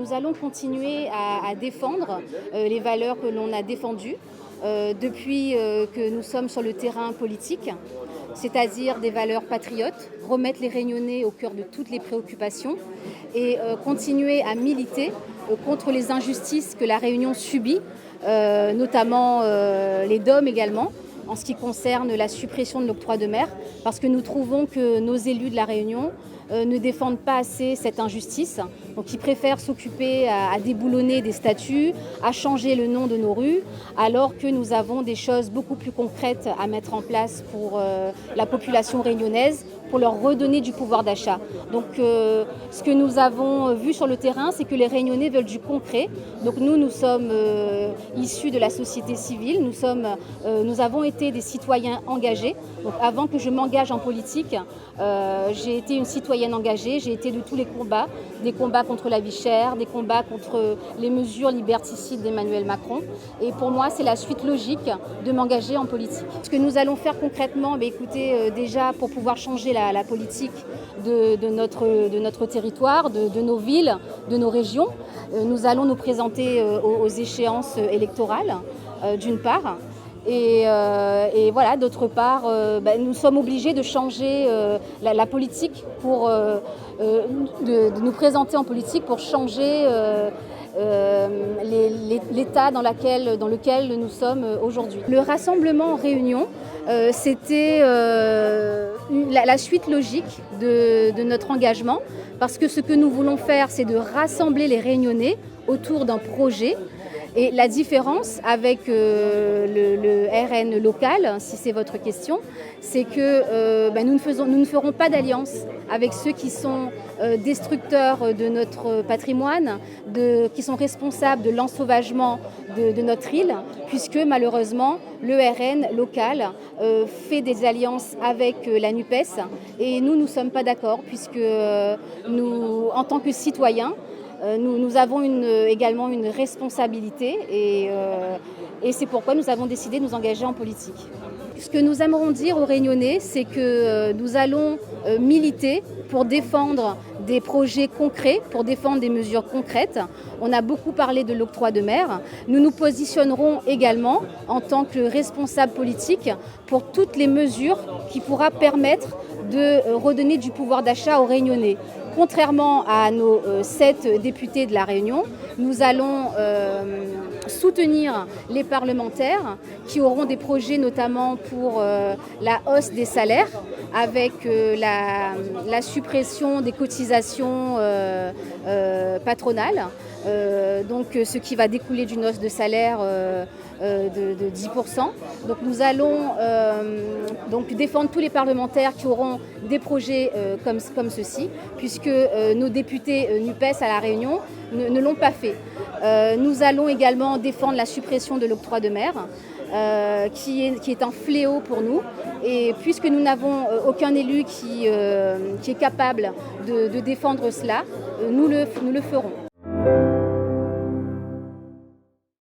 nous allons continuer à défendre les valeurs que l'on a défendues depuis que nous sommes sur le terrain politique, c'est-à-dire des valeurs patriotes, remettre les Réunionnais au cœur de toutes les préoccupations et continuer à militer contre les injustices que la Réunion subit, notamment les DOM également, en ce qui concerne la suppression de l'octroi de mer, parce que nous trouvons que nos élus de la Réunion ne défendent pas assez cette injustice. Donc ils préfèrent s'occuper à déboulonner des statuts, à changer le nom de nos rues, alors que nous avons des choses beaucoup plus concrètes à mettre en place pour la population réunionnaise, pour leur redonner du pouvoir d'achat. Donc ce que nous avons vu sur le terrain, c'est que les Réunionnais veulent du concret. Donc nous sommes issus de la société civile, nous avons été des citoyens engagés. Donc avant que je m'engage en politique, j'ai été une citoyenne engagée, j'ai été de tous les combats, des combats contre la vie chère, des combats contre les mesures liberticides d'Emmanuel Macron. Et pour moi, c'est la suite logique de m'engager en politique. Ce que nous allons faire concrètement, écoutez, déjà pour pouvoir changer la politique de notre territoire, de nos villes, de nos régions, nous allons nous présenter aux échéances électorales, d'une part. Et voilà, d'autre part, nous sommes obligés de changer la politique de nous présenter en politique pour changer l'état dans lequel nous sommes aujourd'hui. Le rassemblement en Réunion, c'était la suite logique de notre engagement, parce que ce que nous voulons faire, c'est de rassembler les Réunionnais autour d'un projet. Et la différence avec le RN local, si c'est votre question, c'est que nous ne ferons pas d'alliance avec ceux qui sont destructeurs de notre patrimoine, qui sont responsables de l'ensauvagement de notre île, puisque malheureusement le RN local fait des alliances avec la NUPES et nous ne sommes pas d'accord, puisque nous, en tant que citoyens, nous avons également une responsabilité et c'est pourquoi nous avons décidé de nous engager en politique. Ce que nous aimerons dire aux Réunionnais, c'est que nous allons militer pour défendre des projets concrets, pour défendre des mesures concrètes. On a beaucoup parlé de l'octroi de mer. Nous nous positionnerons également en tant que responsables politiques pour toutes les mesures qui pourront permettre de redonner du pouvoir d'achat aux Réunionnais. Contrairement à nos 7 députés de la Réunion, nous allons soutenir les parlementaires qui auront des projets notamment pour la hausse des salaires, avec la suppression des cotisations patronales, donc ce qui va découler d'une hausse de salaire de 10%. Donc nous allons défendre tous les parlementaires qui auront des projets comme ceci, puisque nos députés NUPES à La Réunion ne l'ont pas fait. Nous allons également défendre la suppression de l'octroi de mer, qui est un fléau pour nous. Et puisque nous n'avons aucun élu qui est capable de défendre cela, nous le ferons.